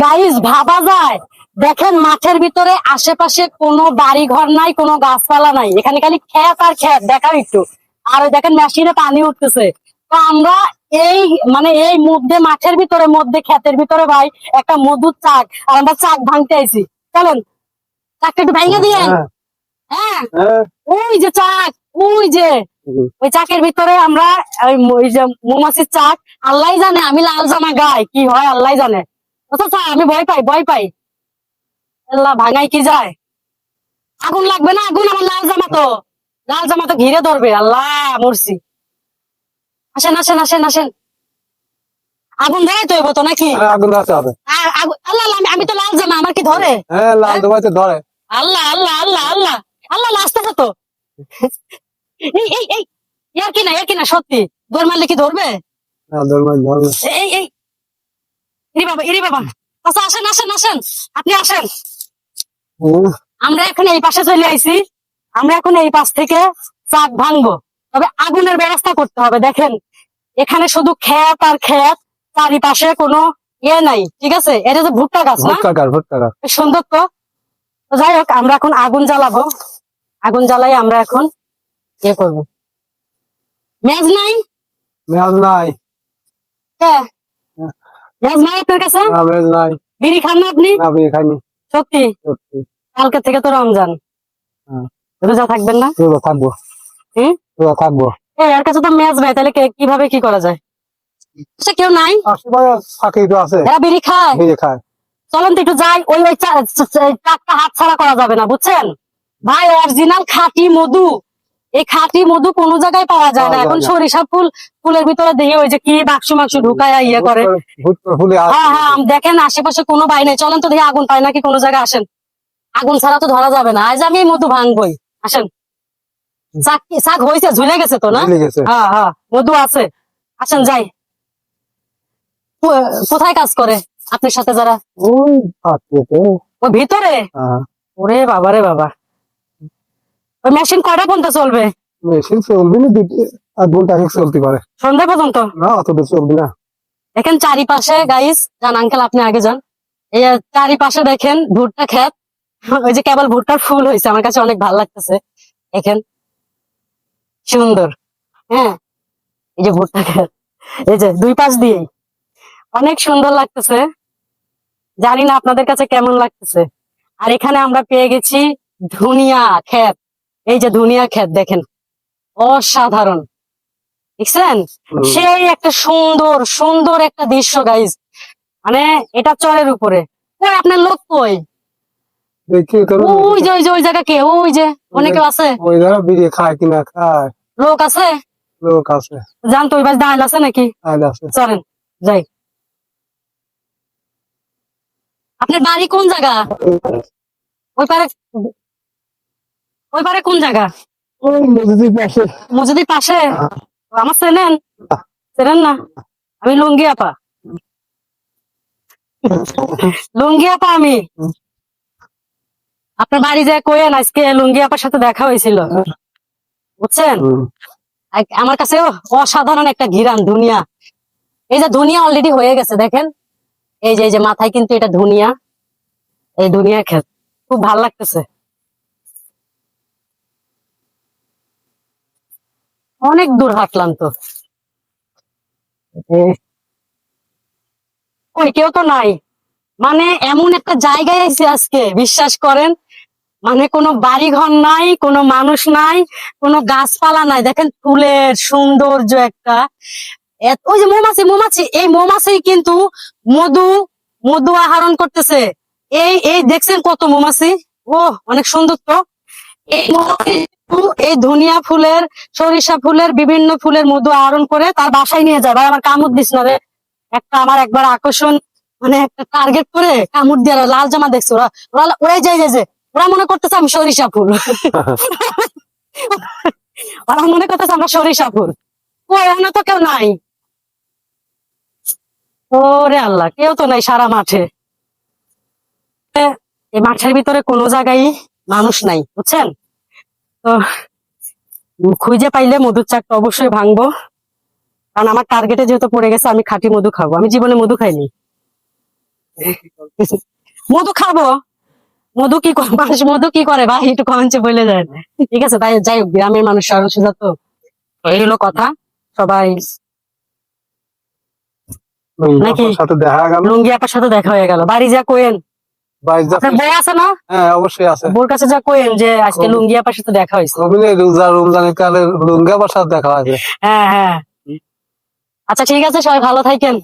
Guys ভাবা যায়, দেখেন মাঠের ভিতরে আশেপাশে কোনো বাড়ি ঘর নাই, কোনো গাছপালা নাই, এখানে খালি ক্ষেত আর ক্ষেত। দেখার একটু, আর ওই দেখেন মেশিনে পানি উঠতেছে। তো আমরা এই মানে এই মধ্যে মাঠের ভিতরে মধ্যে ক্ষেতের ভিতরে ভাই একটা মধুর চাক, আর আমরা চাক ভাঙতে আইছি। চলেন চাকটা একটু ভাঙে দিয়ে। হ্যাঁ, ওই যে চাক, ওই যে ওই চাকের ভিতরে আমরা ওই যে মৌমাছির চাক। আল্লাহ জানে, আমি লাল জামা গাই কি হয় আল্লাহ জানে। আচ্ছা আমি ভয় পাই, ভয় পাই। আল্লাহ ভাঙাই কি যায়, আগুন লাগবে না? আগুন, আমার লাল জামা তো, লাল জামা তো ঘিরে ধরবে। আল্লাহ মরছি। আসেন আসেন আসেন আসেন, আগুন ধরে তো হইব তো নাকি? আগুন ধরাতে হবে। আল্লাহ আল্লাহ, আমি তো লাল জামা, আমার কি ধরে? হ্যাঁ, লাল জামাতে ধরে। আল্লাহ আল্লাহ আল্লাহ আল্লাহ আল্লাহ, আসতেছে তো। এই এই এই ইয়ার কি না সত্যি, দৌড় মারলে কি ধরবে? ধরবে। এই এই ইরি বাবা, ইরি বাবা। আচ্ছা আসেন আসেন আসেন, আপনি আসেন। আমরা এখন এই পাশে চলে আইছি, আমরা এখন এই পাশ থেকে চাক ভাঙবো। তবে আগুনের ব্যবস্থা করতে হবে। দেখেন এখানে শুধু ক্ষেত আর ক্ষেত, চারিপাশে কোনো ইয়ে নাই। ঠিক আছে, এটা যে ভুট্টা গাছ না, ভুট্টা গাছ বেশ সুন্দর তো। তো যাই হোক, আমরা এখন আগুন জ্বালাবো। আগুন জ্বালাই আমরা এখন ইয়ে করবো। মেজ নাই? মেয়াজ নাই। হ্যাঁ, মেজ নাই আপনার কাছে? মেয়াজ নাই। বিড়ি খান না আপনি? না, বিয়ে খাইনি। সত্যি? সত্যি। কালকে থেকে তো রমজান, রোজা থাকবেন না? রোজা থাকবো। হম, রোজা থাকবো। এর কাছে তো মেজ নাই, তাহলে কিভাবে কি করা যায়? সে কেউ নাই, ফাঁকি তো আছে। এরা বিড়ি খায়। বিয়ে খায়। চলেন তো একটু যাই, ওই ওই চাকটা হাত ছাড়া করা যাবে না, বুঝছেন ভাই? অরিজিনাল খাঁটি মধু, এই খাঁটি মধু কোনো জায়গায় পাওয়া যায় না। এখন সরিষা ফুলের ভিতরে দেখে ওই যে কি বাক্স মাংস ঢুকায় ইয়ে করে। হ্যাঁ হ্যাঁ, দেখেন আশেপাশে কোনো ভাই নেই। চলেন তো দেখি আগুন পাই নাকি কোনো জায়গায়। আসেন, আগুন ছাড়া তো ধরা যাবে না। আজ আমি এই মধু ভাঙবই। আসেন, শাক হয়েছে, ঝুলে গেছে তো না? হ্যাঁ হ্যাঁ, মধু আছে। আসেন যাই। কোথায় কাজ করে আপনার সাথে যারা? ওই ভিতরে? ওরে বাবা রে বাবা, ওই মেশিন কয়টা পর্যন্ত চলবে? মেশিন চলবে না, 2 ঘন্টা চলতে পারে। সন্ধ্যা পর্যন্ত? না, অত বেশি চলবে না। দেখেন চারিপাশে গাইস, যান আঙ্কেল আপনি আগে যান। এই চারিপাশে দেখেন ভুট্টা ক্ষেত, ওই যে কেবল ভুট্টার ফুল হয়েছে, আমার কাছে অনেক ভালো লাগতেছে। দেখেন সুন্দর। হ্যাঁ, এই যে ভুট্টা ক্ষেত, এই যে দুই পাশ দিয়ে অনেক সুন্দর লাগতেছে। জানি না আপনাদের কাছে কেমন লাগতেছে। আর এখানে আমরা পেয়ে গেছি ধনিয়া ক্ষেত। এই যে ধনিয়া ক্ষেত দেখেন, অসাধারণ। দেখছেন, সেই একটা সুন্দর সুন্দর একটা দৃশ্য গাইজ। মানে এটা চরের উপরে। ওই আপনার লোক কই? ওই যে ওই যে ওই জায়গা কে, ওই যে অনেকে আছে, ওই জায়গা বিড়ি খায় কিনা খায়। লোক আছে, লোক আছে। জানতো ওই পাশ দাঁড়াল আছে নাকি? চলেন যাই। আপনার বাড়ি কোন জায়গা? ওই পারে, ওই পারে কোন জায়গা? মসজিদের পাশে? আমার চেনেন? চেনেন না? আমি লুঙ্গি আপা, লুঙ্গি আপা আমি। আপনার বাড়ি যায় কোয়েন, আজকে লুঙ্গি আপার সাথে দেখা হয়েছিল, বুঝছেন? আমার কাছে অসাধারণ একটা ঘিরান ধুনিয়া। এই যে ধুনিয়া অলরেডি হয়ে গেছে দেখেন, এই যে মাথায় কিন্তু এটা ধুনিয়া, এই ধুনিয়া ক্ষেত খুব ভালো লাগতেছে। অনেক দূর হাঁটলাম তো, ওই কেউ তো নাই। মানে এমন একটা জায়গায় এসে আজকে, বিশ্বাস করেন, মানে কোনো বাড়ি ঘর নাই, কোনো মানুষ নাই, কোনো গাছপালা নাই। দেখেন ফুলের সৌন্দর্য একটা। ওই যে মৌমাছি, মৌমাছি, এই মৌমাছি কিন্তু মধু মধু আহরণ করতেছে। এই এই দেখছেন কত মৌমাছি, ও অনেক সুন্দর তো। এই মৌমাছি এই ধনিয়া ফুলের, সরিষা ফুলের, বিভিন্ন ফুলের মধু আহরণ করে তার বাসায় নিয়ে যায়। ভাই আমার কামড় দিস না রে, একটা আমার একবার আকর্ষণ, মানে একটা টার্গেট করে কামড় দিয়ে লাল জামা দেখছো ওরা, ওরাই যায় যে ওরা মনে করতেছে আমি সরিষা ফুল। ওরা মনে করতেছে আমরা সরিষা ফুল। ও এখানে তো কেউ নাই, ওরে আল্লাহ, কেউ তো নাই সারা মাঠে। এই মাঠের ভিতরে কোনো জায়গায় মানুষ নাই, বুঝছেন তো। খুঁজে পাইলে মধুর চাকটা অবশ্যই ভাঙবো, কারণ আমার টার্গেটে যেহেতু পড়ে গেছে, আমি খাঁটি মধু খাবো। আমি জীবনে মধু খাইনি। মধু খাবো, মধু কি করে মানুষ, মধু কি করে ভাই একটু কমেন্টে বলে দেন। ঠিক আছে, তাই যাই হোক, গ্রামের মানুষ সরল সোজা তো, এই হলো কথা। সবাই নাকি? আপনার সাথে দেখা গেল, লুঙ্গি আপার সাথে দেখা হয়ে গেল, বাড়ি যা কোয়েন। বাইশ আপনার বউ আছে না? হ্যাঁ অবশ্যই আছে। বোর কাছে যা কোয়েন যে আজকে লুঙ্গি আপার সাথে দেখা হয়েছে। রমজানের কালে লুঙ্গি আবার সাথে দেখা হবে। হ্যাঁ হ্যাঁ, আচ্ছা ঠিক আছে, সবাই ভালো থাকেন।